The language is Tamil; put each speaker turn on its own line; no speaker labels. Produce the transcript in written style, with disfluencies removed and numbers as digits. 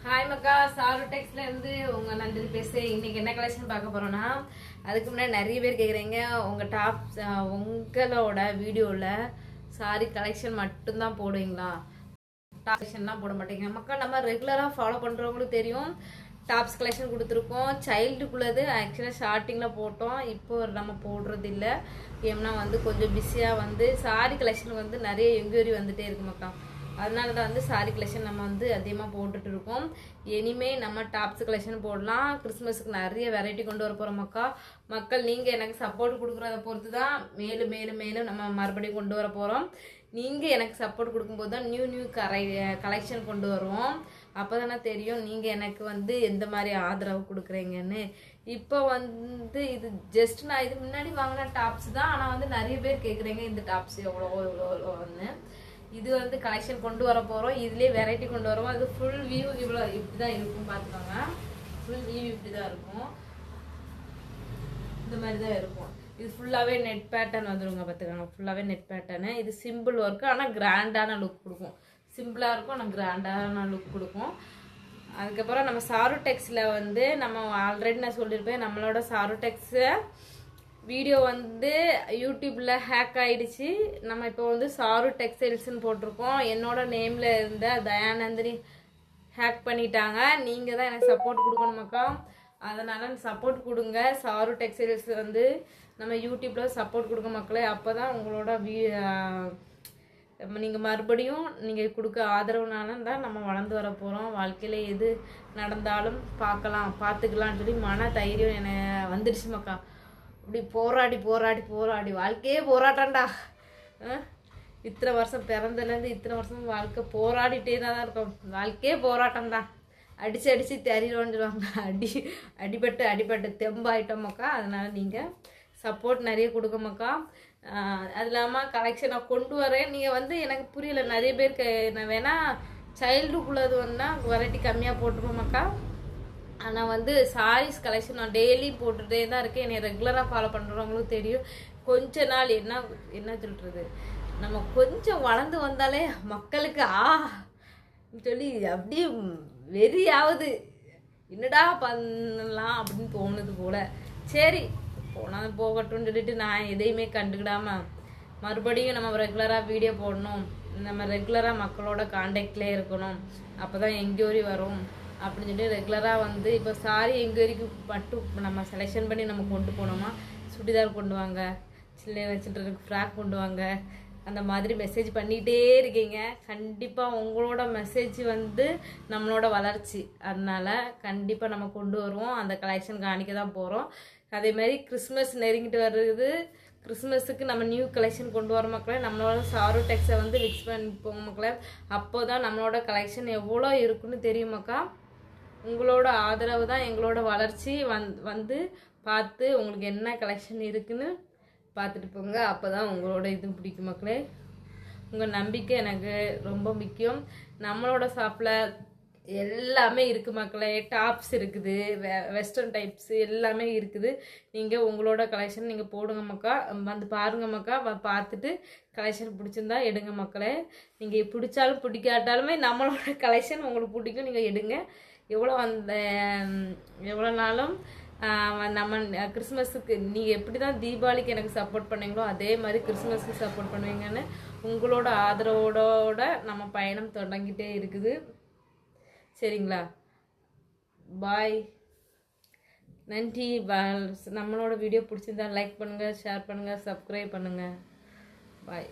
ஹாய் மக்கா, சாரு டெக்ஸ்ல இருந்து உங்க நந்தினி பேசுறேன். இன்னைக்கு என்ன கலெக்ஷன் பார்க்க போறோம்னா, அதுக்கு முன்னாடி நிறைய பேர் கேக்குறீங்க உங்க உங்களோட வீடியோல சாரி கலெக்ஷன் மட்டும்தான் போடுவீங்களா, கலெக்ஷன்லாம் போட மாட்டீங்க மக்கா. நம்ம ரெகுலரா ஃபாலோ பண்றவங்களுக்கு தெரியும், டாப்ஸ் கலெக்ஷன் கொடுத்துருக்கோம். சைல்டுக்குள்ளது ஆக்சுவலாக ஸ்டார்டிங்கில் போட்டோம், இப்போ நம்ம போடுறது இல்லை. ஏன்னா கொஞ்சம் பிஸியாக சாரி கலெக்ஷன் நிறைய என்கொயரி வந்துட்டே இருக்கு மக்கா. அதனால தான் சாரி கலெக்ஷன் நம்ம அதிகமாக போட்டுட்டு இருக்கோம். இனிமே நம்ம டாப்ஸ் கலெக்ஷன் போடலாம். கிறிஸ்மஸுக்கு நிறைய வெரைட்டி கொண்டு வர போகிறோம் மக்கா. மக்கள் நீங்கள் எனக்கு சப்போர்ட் கொடுக்குறத பொறுத்து தான் மேலும் மேலும் மேலும் நம்ம மறுபடியும் கொண்டு வர போகிறோம். நீங்கள் எனக்கு சப்போர்ட் கொடுக்கும்போது தான் நியூ கலெக்ஷன் கொண்டு வருவோம். அப்போ தானே தெரியும் நீங்கள் எனக்கு எந்த மாதிரி ஆதரவு கொடுக்குறீங்கன்னு. இப்போ இது ஜஸ்ட் நான் இது முன்னாடி வாங்கின டாப்ஸ் தான். ஆனால் நிறைய பேர் கேட்குறீங்க இந்த டாப்ஸ் எவ்வளோன்னு. இது கலெக்ஷன் கொண்டு வர போகிறோம். இதுலேயே வெரைட்டி கொண்டு வரோம். அது ஃபுல் வியூ இவ்வளோ இப்படி தான் இருக்கும் பார்த்துக்கோங்க. ஃபுல் வியூ இப்படி தான் இருக்கும், இந்த மாதிரி தான் இருக்கும். இது ஃபுல்லாகவே நெட் பேட்டர்ன் வந்துடுங்க பார்த்துக்கோங்க. ஃபுல்லாகவே நெட் பேட்டர்னு. இது சிம்பிள் ஒர்க்கு, ஆனால் கிராண்டான லுக் கொடுக்கும். சிம்பிளாக இருக்கும் ஆனால் கிராண்டான லுக் கொடுக்கும். அதுக்கப்புறம் நம்ம சாரு டெக்ஸில் நம்ம ஆல்ரெடி நான் சொல்லியிருப்பேன், நம்மளோட சாரு டெக்ஸை வீடியோ யூடியூப்ல ஹேக் ஆயிடுச்சு. நம்ம இப்போ சாரு டெக்ஸ்டைல்ஸ்ன்னு போட்டிருக்கோம். என்னோட நேம்ல இருந்த தயானந்தினி ஹேக் பண்ணிட்டாங்க. நீங்க தான் எனக்கு சப்போர்ட் கொடுக்கணுமாக்கா. அதனால சப்போர்ட் கொடுங்க. சாரு டெக்ஸ்டைல்ஸ் நம்ம யூடியூப்ல சப்போர்ட் கொடுக்க மக்களே. அப்போதான் உங்களோட நீங்கள் மறுபடியும் நீங்கள் கொடுக்க ஆதரவுனால தான் நம்ம வளர்ந்து வர போகிறோம். வாழ்க்கையில் எது நடந்தாலும் பார்த்துக்கலாம்னு சொல்லி மன தைரியம் எனக்கு வந்துடுச்சு மக்கா. இப்படி போராடி போராடி போராடி வாழ்க்கையே போராட்டம்டா. இத்தனை வருஷம் பிறந்ததுலேருந்து இத்தனை வருஷம் வாழ்க்கை போராடிட்டே தான் இருக்கும். வாழ்க்கையே போராட்டம் தான். அடித்து அடித்து தெரியிறோன்னு சொல்லுவாங்க. அடிபட்டு தெம்பாயிட்டோமாக்கா. அதனால் நீங்கள் சப்போர்ட் நிறைய கொடுக்க மக்கா. அது இல்லாமல் கலெக்ஷன் நான் கொண்டு வரேன். நீங்கள் எனக்கு புரியல, நிறைய பேருக்கு நான் வேணால் சைல்டுக்குள்ளது வெரைட்டி கம்மியாக போட்டுருவோம் மக்கா. ஆனால் சாரீஸ் கலெக்ஷன் நான் டெய்லி போட்டுகிட்டே தான் இருக்கேன். என்னை ரெகுலராக ஃபாலோ பண்ணுறவங்களும் தெரியும். கொஞ்ச நாள் என்ன சொல்கிறது, நம்ம கொஞ்சம் வளர்ந்து வந்தாலே மக்களுக்கு சொல்லி அப்படியே வெறியாவது என்னடா பண்ணலாம் அப்படின்னு தோணுது போல். சரி போனால் போகட்டும்னு சொல்லிட்டு நான் எதையுமே கண்டுக்கிடாம மறுபடியும் நம்ம ரெகுலராக வீடியோ போடணும். நம்ம ரெகுலராக மக்களோட கான்டாக்ட்லேயே இருக்கணும். அப்போ தான் எங்கேயோரி வரும் அப்படின்னு சொல்லி ரெகுலராக இப்போ சாரி எங்கேரிக்கு மட்டும் நம்ம செலெக்ஷன் பண்ணி நம்ம கொண்டு போனோமா, சுடிதார் கொண்டு வாங்க, சில்ட்ரனுக்கு ஃப்ராக் கொண்டு வாங்க, அந்த மாதிரி மெசேஜ் பண்ணிகிட்டே இருக்கீங்க. கண்டிப்பாக உங்களோட மெசேஜ் நம்மளோட வளர்ச்சி. அதனால் கண்டிப்பாக நம்ம கொண்டு வருவோம். அந்த கலெக்ஷன் காணிக்க தான் போகிறோம். அதேமாதிரி கிறிஸ்மஸ் நெருங்கிட்டு வருது. கிறிஸ்மஸுக்கு நம்ம நியூ கலெக்ஷன் கொண்டு வர மக்களே. நம்மளோட சாரு டெக்ஸை மிக்ஸ் பண்ணிப்போங்க மக்களே. அப்போ தான் நம்மளோட கலெக்ஷன் எவ்வளோ இருக்குன்னு தெரியுமாக்கா. உங்களோட ஆதரவு தான் எங்களோட வளர்ச்சி. பார்த்து உங்களுக்கு என்ன கலெக்ஷன் இருக்குன்னு பார்த்துட்டு போங்க. அப்போ தான் உங்களோட இது பிடிக்கும் மக்களே. உங்கள் நம்பிக்கை எனக்கு ரொம்ப முக்கியம். நம்மளோட ஷாப்பில் எல்லாமே இருக்குது மக்களே. டாப்ஸ் இருக்குது, வெஸ்டர்ன் டைப்ஸ் எல்லாமே இருக்குது. நீங்கள் உங்களோட கலெக்ஷன் நீங்கள் போடுங்க மக்கா. பாருங்க மக்கா. பார்த்துட்டு கலெக்ஷன் பிடிச்சிருந்தா எடுங்க மக்களே. நீங்கள் பிடிச்சாலும் பிடிக்காட்டாலுமே நம்மளோட கலெக்ஷன் உங்களுக்கு பிடிக்கும், நீங்கள் எடுங்க. எவ்வளோ நாளும் நம்ம கிறிஸ்மஸுக்கு நீங்கள் எப்படி தான் தீபாவளிக்கு எனக்கு சப்போர்ட் பண்ணீங்களோ அதே மாதிரி கிறிஸ்மஸுக்கு சப்போர்ட் பண்ணுவீங்கன்னு உங்களோட ஆதரவோட நம்ம பயணம் தொடங்கிட்டே இருக்குது. சரிங்களா? பாய், நன்றி. நம்மளோட வீடியோ பிடிச்சிருந்தா லைக் பண்ணுங்கள், ஷேர் பண்ணுங்கள், சப்ஸ்கிரைப் பண்ணுங்கள். பாய்.